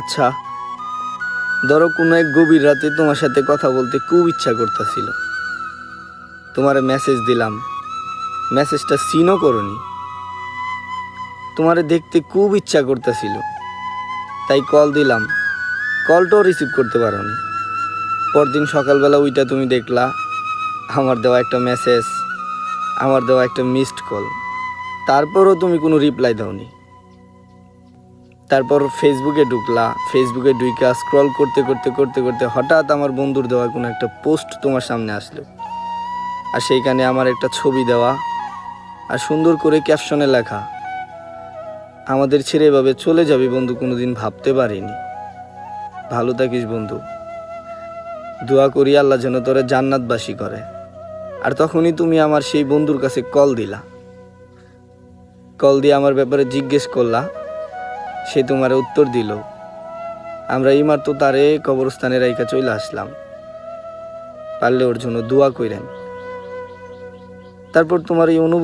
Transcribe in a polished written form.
আচ্ছা, ধরো কোনো এক গভীর রাতে তোমার সাথে কথা বলতে খুব ইচ্ছা করতেছিল, তোমারে মেসেজ দিলাম, মেসেজটা সিনও করনি, তোমারে দেখতে খুব ইচ্ছা করতেছিল, তাই কল দিলাম, কলটাও রিসিভ করতে পারোনি। পরদিন সকালবেলা ওইটা তুমি দেখলা, আমার দেওয়া একটা মেসেজ, আমার দেওয়া একটা মিসড কল, তারপরও তুমি কোনো রিপ্লাই দাওনি। তারপর ফেসবুকে ঢুকলা, ফেসবুকে ঢুইকা স্ক্রল করতে করতে করতে করতে হঠাৎ আমার বন্ধুর দেওয়া কোনো একটা পোস্ট তোমার সামনে আসলো, আর সেইখানে আমার একটা ছবি দেওয়া, আর সুন্দর করে ক্যাপশনে লেখা, আমাদের ছেড়ে এভাবে চলে যাবি বন্ধু কোনোদিন ভাবতে পারিনি। ভালো থাকিস বন্ধু, দোয়া করি আল্লাহ যেন তোরে জান্নাতবাসী করে। আর তখনই তুমি আমার সেই বন্ধুর কাছে কল দিলা, কল দিয়ে আমার ব্যাপারে জিজ্ঞেস করলা, সে তোমার উত্তর দিল। আমরা এইমাত্র তারে কবরস্থানে রাইখা চলে আসলাম, পারলে ওর জন্য দোয়া কইরেন। তারপর তোমার এই অনুভূতি